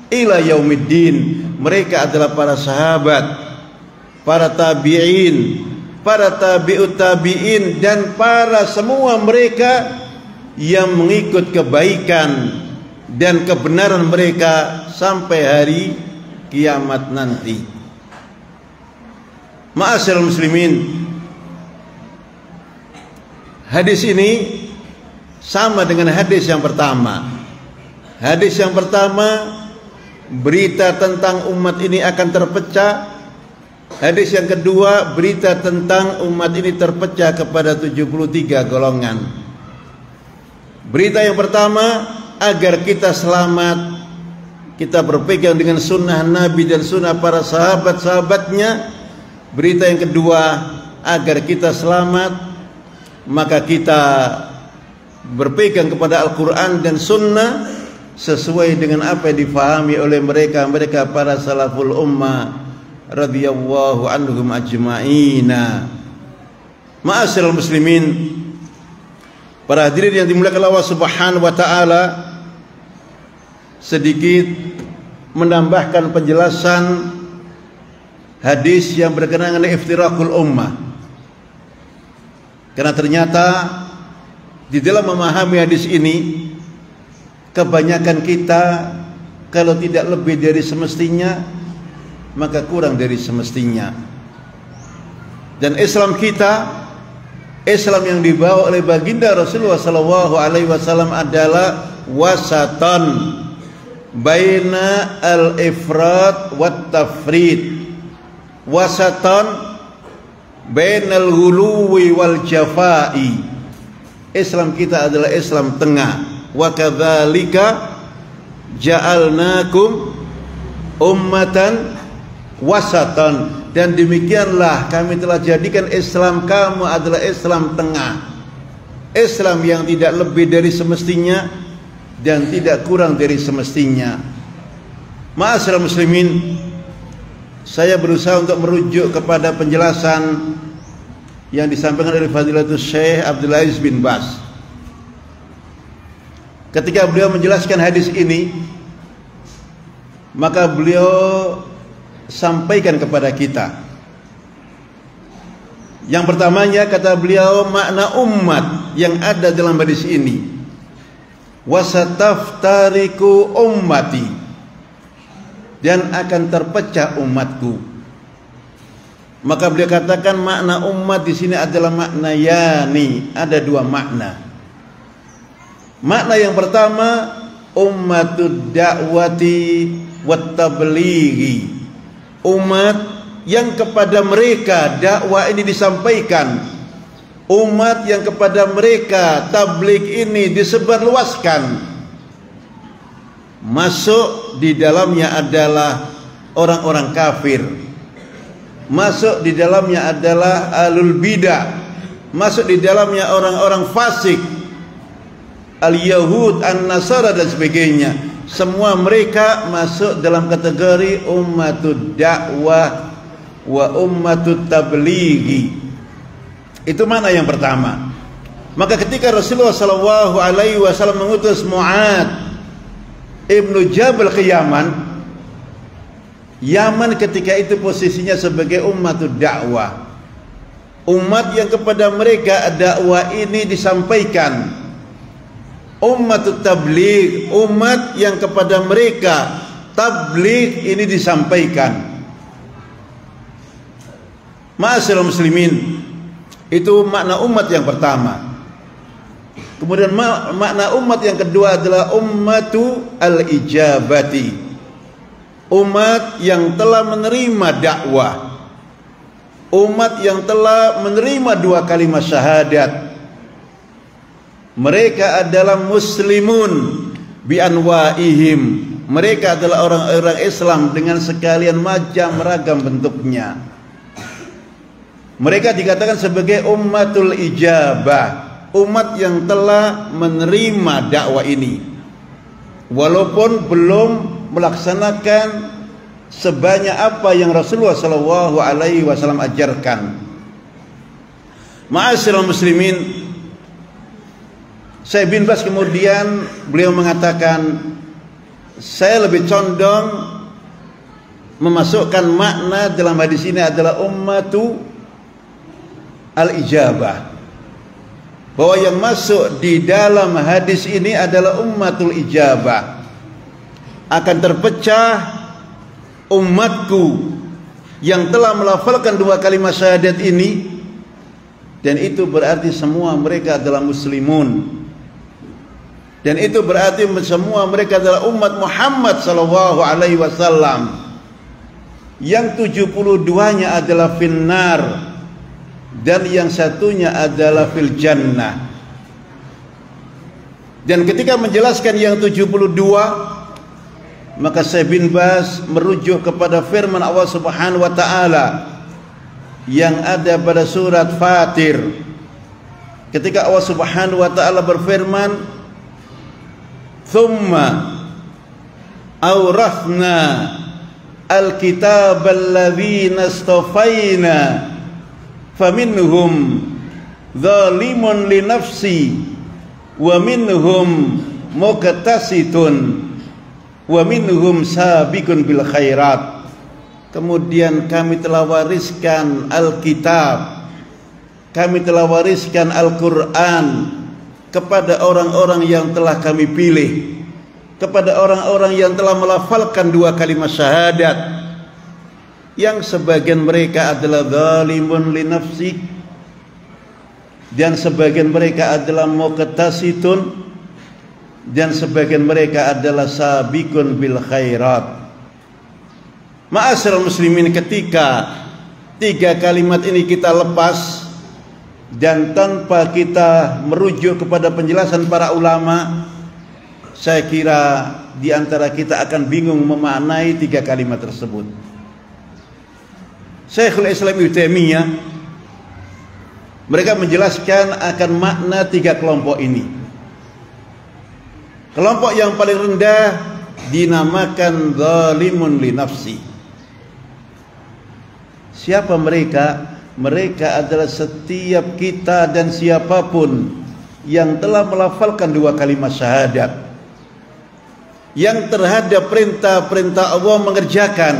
ila yaumiddin. Mereka adalah para sahabat, para tabi'in, para tabi'ut tabi'in, dan para semua mereka yang mengikut kebaikan dan kebenaran mereka sampai hari kiamat nanti. Ma'asyiral muslimin, hadis ini sama dengan hadis yang pertama. Hadis yang pertama, berita tentang umat ini akan terpecah. Hadis yang kedua, berita tentang umat ini terpecah kepada 73 golongan. Berita yang pertama, agar kita selamat, kita berpegang dengan sunnah Nabi dan sunnah para sahabat-sahabatnya. Berita yang kedua, agar kita selamat, maka kita berpegang kepada Al-Quran dan sunnah sesuai dengan apa yang difahami oleh mereka para salaful ummah radhiyallahu anhum ajma'ina. Ma'asyiral muslimin, para hadirin yang dimuliakan Allah Subhanahu wa taala, sedikit menambahkan penjelasan hadis yang berkenaan dengan iftirakul ummah. Karena ternyata di dalam memahami hadis ini, kebanyakan kita kalau tidak lebih dari semestinya, maka kurang dari semestinya. Dan Islam kita, Islam yang dibawa oleh baginda Rasulullah SAW adalah wasatan baina al-ifrat wat tafrid, wasatan bainal ghuluwi wal jafai. Islam kita adalah Islam tengah. Wa kadzalika ja'alnakum ummatan wasatan, dan demikianlah kami telah jadikan Islam kamu adalah Islam tengah, Islam yang tidak lebih dari semestinya dan tidak kurang dari semestinya. Ma'asyiral muslimin, saya berusaha untuk merujuk kepada penjelasan yang disampaikan oleh Fadilatul Syekh Abdul Aziz bin Baz. Ketika beliau menjelaskan hadis ini, maka beliau sampaikan kepada kita. Yang pertamanya, kata beliau, makna umat yang ada dalam hadis ini, wasataftariku ummati, dan akan terpecah umatku. Maka beliau katakan makna umat di sini adalah makna yani, ada dua makna. Makna yang pertama, ummatud da'wati wat tablighi, umat yang kepada mereka dakwah ini disampaikan, umat yang kepada mereka tabligh ini disebarluaskan. Masuk di dalamnya adalah orang-orang kafir, masuk di dalamnya adalah ahlul bidah, masuk di dalamnya orang-orang fasik, al-yahud, an-nasara dan sebagainya. Semua mereka masuk dalam kategori ummatud dakwah wa ummatut tablighi. Itu mana yang pertama. Maka ketika Rasulullah SAW mengutus Mu'ad Ibnu Jabal ke Yaman, Yaman ketika itu posisinya sebagai ummatud dakwah, umat yang kepada mereka dakwah ini disampaikan. Ummatut tabligh, umat yang kepada mereka tabligh ini disampaikan. Ma'asyiral muslimin, itu makna umat yang pertama. Kemudian makna umat yang kedua adalah ummatu al-ijabati, umat yang telah menerima dakwah, umat yang telah menerima dua kalimat syahadat. Mereka adalah muslimun bi anwa'ihim, mereka adalah orang-orang Islam dengan sekalian macam ragam bentuknya. Mereka dikatakan sebagai ummatul ijabah, umat yang telah menerima dakwah ini. walaupun belum melaksanakan sebanyak apa yang Rasulullah sallallahu alaihi wasallam ajarkan. Ma'asyiral muslimin, Syekh bin Baz kemudian beliau mengatakan, saya lebih condong memasukkan makna dalam hadis ini adalah ummatu al-ijabah, bahwa yang masuk di dalam hadis ini adalah ummatul ijabah. Akan terpecah umatku yang telah melafalkan dua kalimat syahadat ini, dan itu berarti semua mereka adalah muslimun, dan itu berarti semua mereka adalah umat Muhammad sallallahu alaihi wasallam, yang 72-nya adalah finnar dan yang satunya adalah fil jannah. Dan ketika menjelaskan yang 72, maka Syekh bin Baz merujuk kepada firman Allah Subhanahu wa taala yang ada pada surat Fatir, ketika Allah Subhanahu wa taala berfirman, "Tsumma awrathna al-kitab alladhina istafaina faminhum zalimun li nafsi wa minhum muqtasidun wa minhum sabiqun bil khairat." Kemudian kami telah wariskan Alkitab, kami telah wariskan Al-Quran kepada orang-orang yang telah kami pilih, kepada orang-orang yang telah melafalkan dua kalimat syahadat, yang sebagian mereka adalah zalimun li nafsi, dan sebagian mereka adalah muqtasitun, dan sebagian mereka adalah sabiqun bil khairat. Ma'asyiral muslimin, ketika tiga kalimat ini kita lepas dan tanpa kita merujuk kepada penjelasan para ulama, saya kira di antara kita akan bingung memaknai tiga kalimat tersebut. Syekhul Islam Ibnu Taimiyah mereka menjelaskan akan makna tiga kelompok ini. Kelompok yang paling rendah dinamakan zalimun li nafsi. Siapa mereka? Mereka adalah setiap kita dan siapapun yang telah melafalkan dua kalimat syahadat, yang terhadap perintah-perintah Allah mengerjakan,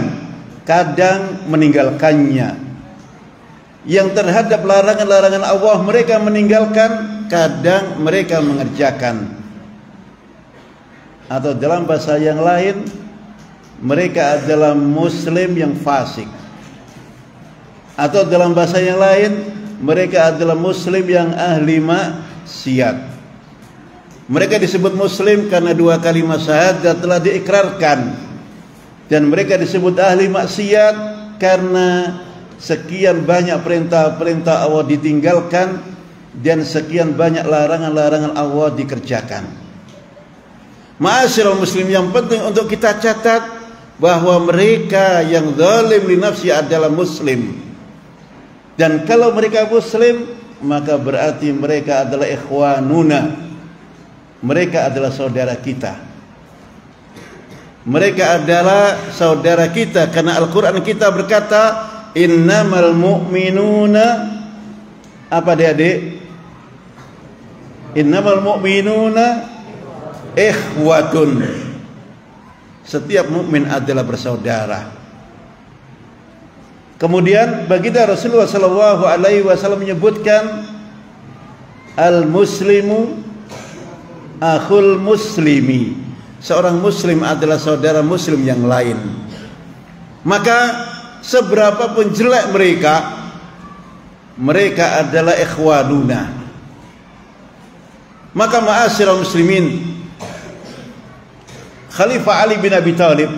kadang meninggalkannya, yang terhadap larangan-larangan Allah mereka meninggalkan, kadang mereka mengerjakan. Atau dalam bahasa yang lain, mereka adalah muslim yang fasik. Atau dalam bahasa yang lain, mereka adalah muslim yang ahli maksiat. Mereka disebut muslim karena dua kalimat syahadat telah diikrarkan, dan mereka disebut ahli maksiat karena sekian banyak perintah-perintah Allah ditinggalkan dan sekian banyak larangan-larangan Allah dikerjakan. Ma'asyiral muslim, yang penting untuk kita catat bahwa mereka yang zalim li nafsi adalah muslim. Dan kalau mereka muslim, maka berarti mereka adalah ikhwanuna. Mereka adalah saudara kita. Mereka adalah saudara kita karena Al-Quran kita berkata, innamal mu'minuna, apa adik-adik? Innamal mu'minuna ikhwatun. Setiap mukmin adalah bersaudara. Kemudian baginda Rasulullah sallallahu alaihi wasallam menyebutkan, al-muslimu akhul muslimi. Seorang muslim adalah saudara muslim yang lain. Maka seberapa pun jelek mereka, mereka adalah ikhwanuna. Maka ma'asyiral muslimin, Khalifah Ali bin Abi Thalib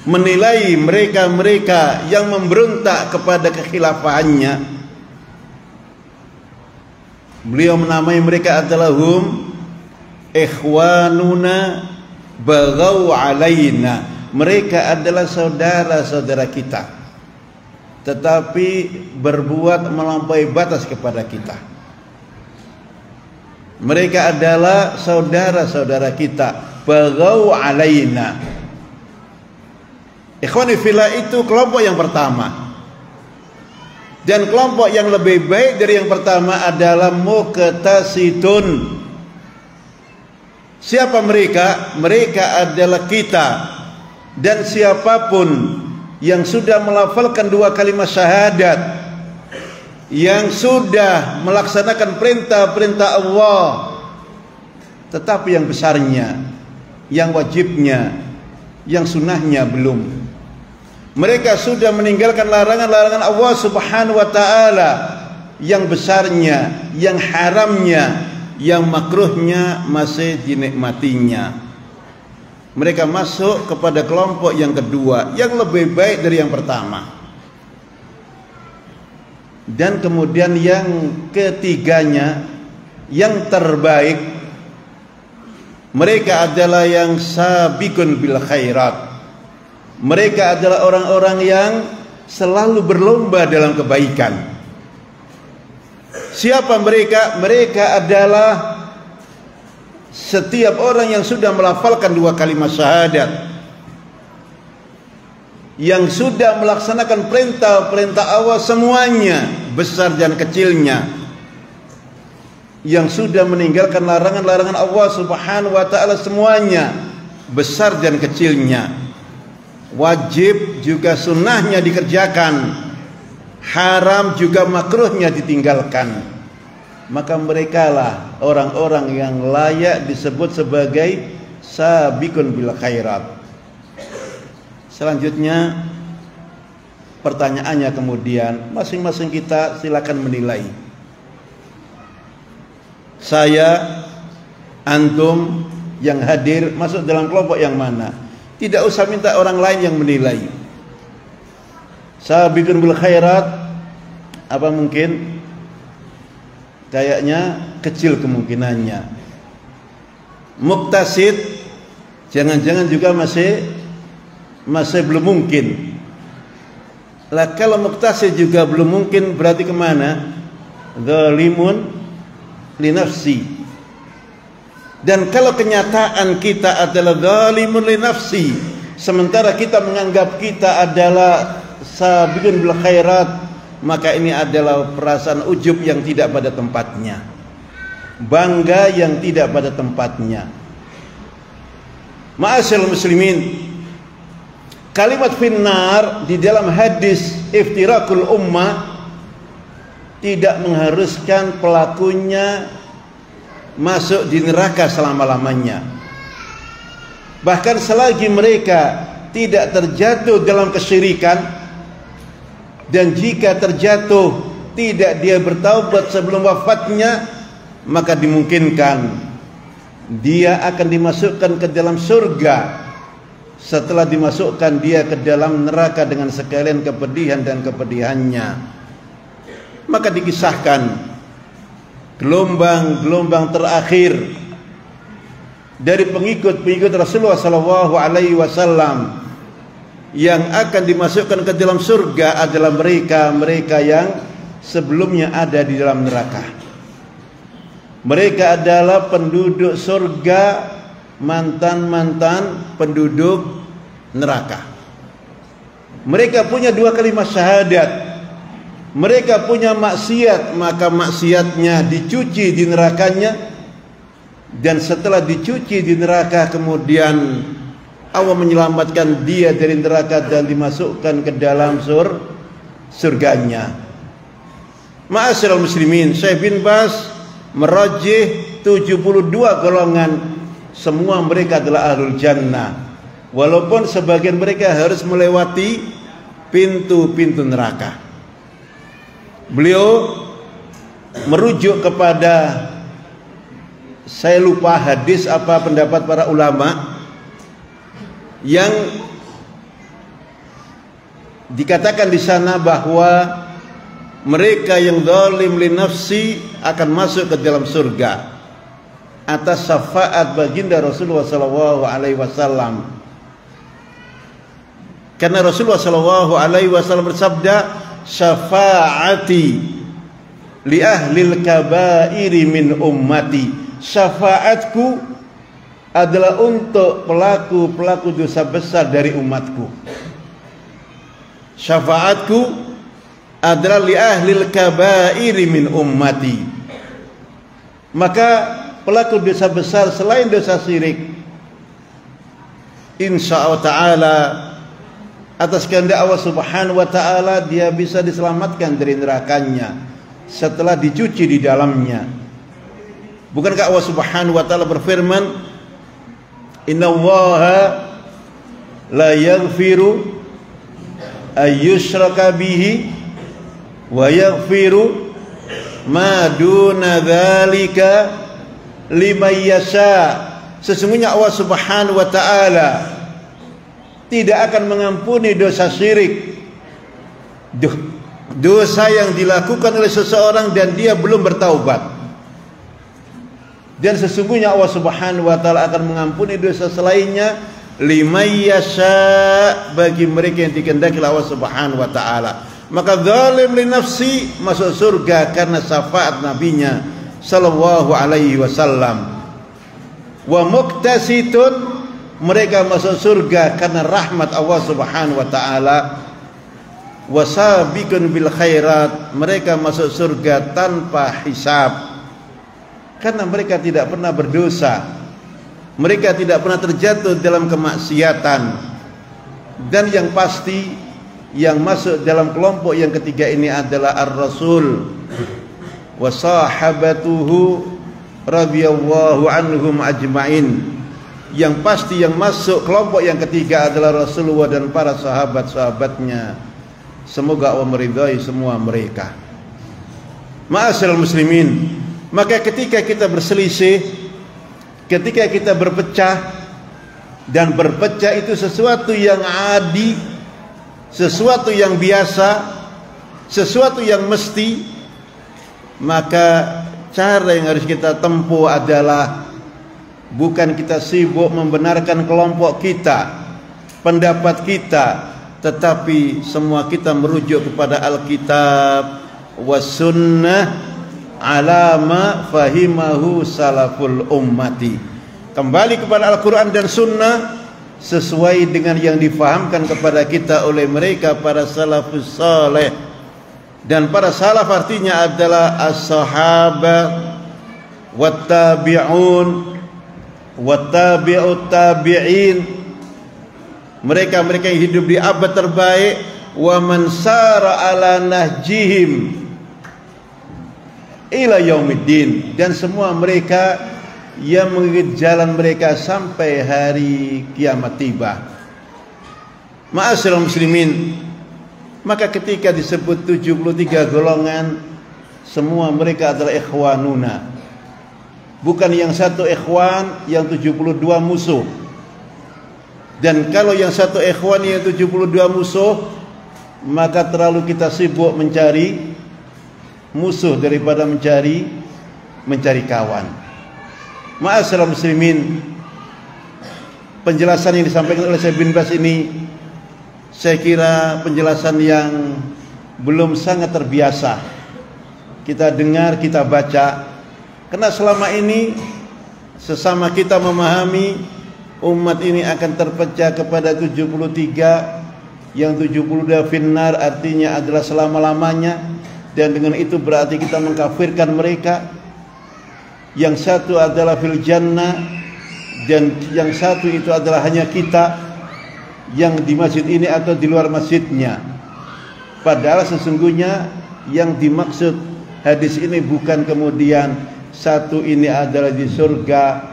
menilai mereka-mereka yang memberontak kepada kekhilafahannya. Beliau menamai mereka adalah hum ikhwanuna baghaw alaina. Mereka adalah saudara-saudara kita, tetapi berbuat melampaui batas kepada kita. Mereka adalah saudara-saudara kita. Baghaw alaina. Ikhwani fillah, itu kelompok yang pertama. Dan kelompok yang lebih baik dari yang pertama adalah muqtasitun. Siapa mereka? Mereka adalah kita. Dan siapapun yang sudah melafalkan 2 kalimat syahadat, yang sudah melaksanakan perintah-perintah Allah, tetapi yang besarnya, yang wajibnya, yang sunnahnya belum. Mereka sudah meninggalkan larangan-larangan Allah Subhanahu wa ta'ala, yang besarnya, yang haramnya, yang makruhnya masih dinikmatinya. Mereka masuk kepada kelompok yang kedua, yang lebih baik dari yang pertama. Dan kemudian yang ketiganya, yang terbaik, mereka adalah yang sabiqun bil khairat. Mereka adalah orang-orang yang selalu berlomba dalam kebaikan. Siapa mereka? Mereka adalah setiap orang yang sudah melafalkan 2 kalimat syahadat, yang sudah melaksanakan perintah-perintah Allah semuanya, besar dan kecilnya, yang sudah meninggalkan larangan-larangan Allah Subhanahu wa ta'ala semuanya, besar dan kecilnya, wajib juga sunnahnya dikerjakan, haram juga makruhnya ditinggalkan. Maka merekalah orang-orang yang layak disebut sebagai sabiqun bil khairat. Selanjutnya pertanyaannya kemudian, masing-masing kita silakan menilai. Saya, antum yang hadir masuk dalam kelompok yang mana? Tidak usah minta orang lain yang menilai. Sabiqun bil khairat, apa mungkin? Kayaknya kecil kemungkinannya. Muqtasid, jangan-jangan juga masih belum mungkin. Lah kalau muqtasid juga belum mungkin, berarti kemana? Zalimun li nafsi. Dan kalau kenyataan kita adalah zalimun li nafsi, sementara kita menganggap kita adalah sabiqun bil khairat, maka ini adalah perasaan ujub yang tidak pada tempatnya, bangga yang tidak pada tempatnya. Ma'asyiral muslimin, kalimat finnar di dalam hadis iftirakul ummah tidak mengharuskan pelakunya masuk di neraka selama-lamanya. Bahkan selagi mereka tidak terjatuh dalam kesyirikan, dan jika terjatuh tidak dia bertaubat sebelum wafatnya, maka dimungkinkan dia akan dimasukkan ke dalam surga setelah dimasukkan dia ke dalam neraka dengan sekalian kepedihan dan kepedihannya. Maka dikisahkan gelombang-gelombang terakhir dari pengikut-pengikut Rasulullah SAW yang akan dimasukkan ke dalam surga adalah mereka-mereka yang sebelumnya ada di dalam neraka. Mereka adalah penduduk surga, mantan-mantan penduduk neraka. Mereka punya 2 kalimat syahadat. Mereka punya maksiat, maka maksiatnya dicuci di nerakanya. Dan setelah dicuci di neraka, kemudian Allah menyelamatkan dia dari neraka dan dimasukkan ke dalam surganya. Ma'asyiral muslimin, Syekh bin Baz merajih 72 golongan, semua mereka adalah ahlul jannah, walaupun sebagian mereka harus melewati pintu-pintu neraka. Beliau merujuk kepada, saya lupa hadis apa pendapat para ulama, yang dikatakan di sana bahwa mereka yang zalim li nafsi akan masuk ke dalam surga atas syafaat baginda Rasulullah SAW. Karena Rasulullah SAW bersabda, syafaati li ahlil kabairi min ummati syafaatku adalah untuk pelaku-pelaku dosa besar dari umatku. Syafaatku adalah li ahlil kabairi min ummati. Maka pelaku dosa besar selain dosa syirik, insyaallah ta'ala atas kehendak Allah Subhanahu wa ta'ala dia bisa diselamatkan dari nerakanya setelah dicuci di dalamnya. Bukankah Allah Subhanahu wa ta'ala berfirman, innallaha la yaghfiru ayyushraka bihi wa yaghfiru ma duna dzalika liman yasha. Sesungguhnya Allah Subhanahu wa ta'ala tidak akan mengampuni dosa syirik, dosa yang dilakukan oleh seseorang dan dia belum bertaubat. Dan sesungguhnya Allah Subhanahu wa ta'ala akan mengampuni dosa selainnya liman yasha, bagi mereka yang dikehendaki Allah Subhanahu wa ta'ala. Maka zalim li nafsi masuk surga karena syafaat nabinya sallallahu alaihi wasallam. Wa muqtasitun, mereka masuk surga karena rahmat Allah Subhanahu wa ta'ala. Wasabiqun bil khairat, mereka masuk surga tanpa hisab karena mereka tidak pernah berdosa, mereka tidak pernah terjatuh dalam kemaksiatan. Dan yang pasti yang masuk dalam kelompok yang ketiga ini adalah ar-rasul wa sahabatuhu radhiyallahu anhum ajma'in. Yang pasti yang masuk kelompok yang ketiga adalah Rasulullah dan para sahabat-sahabatnya. Semoga Allah meridhai semua mereka. Ma'asyiral muslimin, maka ketika kita berselisih, ketika kita berpecah, dan berpecah itu sesuatu yang adi, sesuatu yang biasa, sesuatu yang mesti, maka cara yang harus kita tempuh adalah bukan kita sibuk membenarkan kelompok kita, pendapat kita, tetapi semua kita merujuk kepada Alkitab was sunnah ala ma fahimahu salaful ummati. Kembali kepada Al-Quran dan Sunnah sesuai dengan yang difahamkan kepada kita oleh mereka para salafus saleh. Dan para salaf artinya adalah as-sahabah wat tabi'un wattabi'ut tabi'in, mereka-mereka yang hidup di abad terbaik, wa man sara ala nahjihim ila yaumiddin, dan semua mereka yang mengikut jalan mereka sampai hari kiamat tiba. Ma'asyiral muslimin, maka ketika disebut 73 golongan, semua mereka adalah ikhwanuna. Bukan yang satu ikhwan, yang 72 musuh. Dan kalau yang satu ikhwan, yang 72 musuh, maka terlalu kita sibuk mencari musuh daripada mencari kawan. Ma'asyiral muslimin, penjelasan yang disampaikan oleh Syekh bin Baz ini, saya kira penjelasan yang belum sangat terbiasa kita dengar, kita baca. Karena selama ini sesama kita memahami umat ini akan terpecah kepada 73, yang 72 finnar artinya adalah selama-lamanya, dan dengan itu berarti kita mengkafirkan mereka. Yang satu adalah fil jannah, dan yang satu itu adalah hanya kita yang di masjid ini atau di luar masjidnya. Padahal sesungguhnya yang dimaksud hadis ini bukan kemudian satu ini adalah di surga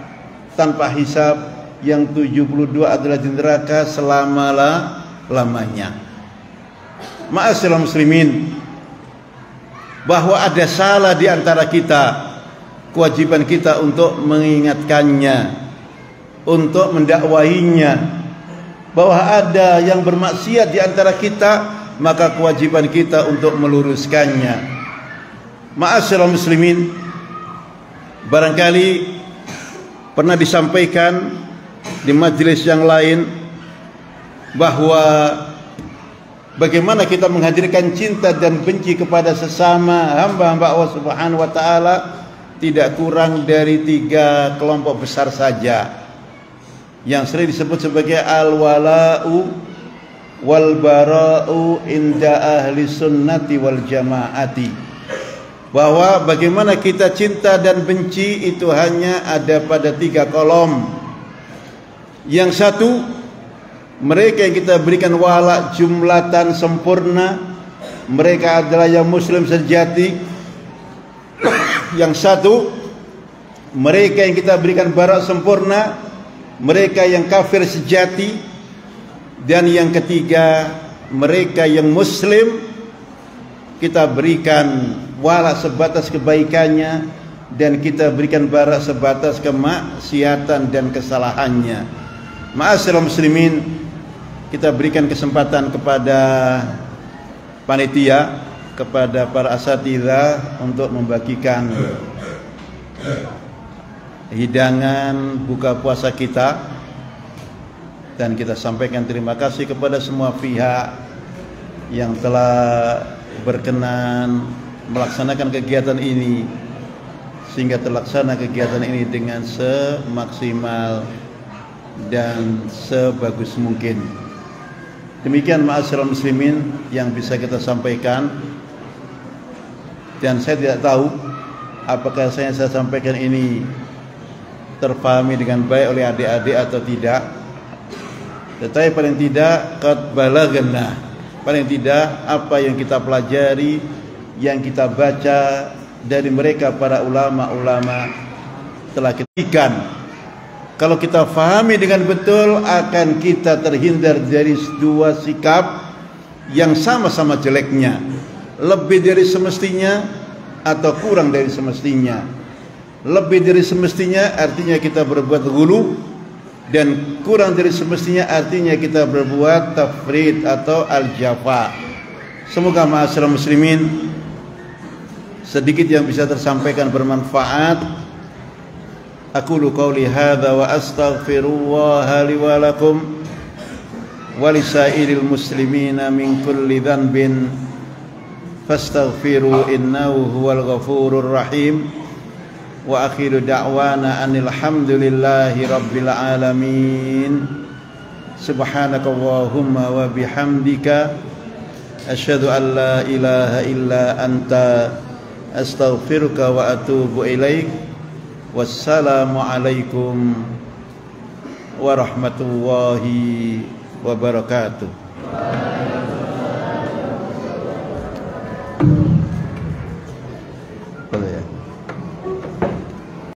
tanpa hisab, yang 72 adalah di neraka selama-lamanya. Ma'asyiral muslimin, bahwa ada salah di antara kita, kewajiban kita untuk mengingatkannya, untuk mendakwahinya. Bahwa ada yang bermaksiat di antara kita, maka kewajiban kita untuk meluruskannya. Ma'asyiral muslimin, barangkali pernah disampaikan di majelis yang lain bahwa bagaimana kita menghadirkan cinta dan benci kepada sesama hamba-hamba Allah Subhanahu wa ta'ala tidak kurang dari 3 kelompok besar saja yang sering disebut sebagai al-wala'u wal bara'u inda ahli sunnati wal jamaati, bahwa bagaimana kita cinta dan benci itu hanya ada pada 3 kolom. Yang satu, mereka yang kita berikan wala jumlatan sempurna, mereka adalah yang muslim sejati. Yang satu, mereka yang kita berikan bara sempurna, mereka yang kafir sejati. Dan yang ketiga, mereka yang muslim kita berikan wala sebatas kebaikannya dan kita berikan bara sebatas kemaksiatan dan kesalahannya. Ma'asyiral muslimin, kita berikan kesempatan kepada panitia, kepada para asatidzah untuk membagikan hidangan buka puasa kita, dan kita sampaikan terima kasih kepada semua pihak yang telah berkenan melaksanakan kegiatan ini sehingga terlaksana kegiatan ini dengan semaksimal dan sebagus mungkin. Demikian ma'asyiral muslimin yang bisa kita sampaikan, dan saya tidak tahu apakah saya sampaikan ini terpahami dengan baik oleh adik-adik atau tidak. Tetapi paling tidak qad balagna, paling tidak apa yang kita pelajari, yang kita baca dari mereka para ulama-ulama telah ketikan. Kalau kita fahami dengan betul, akan kita terhindar dari 2 sikap yang sama-sama jeleknya, lebih dari semestinya atau kurang dari semestinya. Lebih dari semestinya artinya kita berbuat ghulu, dan kurang dari semestinya artinya kita berbuat tafrid atau al-jafa. Semoga ma'asyiral muslimin sedikit yang bisa tersampaikan bermanfaat. Aqulu qawli hadza wa astaghfirullaha li wa lakum wa lisairil muslimina min kulli dhanbin fastaghfiru innahu huwal ghafurur rahim. Wa akhiru da'wana anil hamdulillahi rabbil alamin. Subhanakallahumma wa bihamdika asyhadu an la ilaha illa anta astaghfiruka wa atubu ilaik. Wassalamu alaikum warahmatullahi wabarakatuh.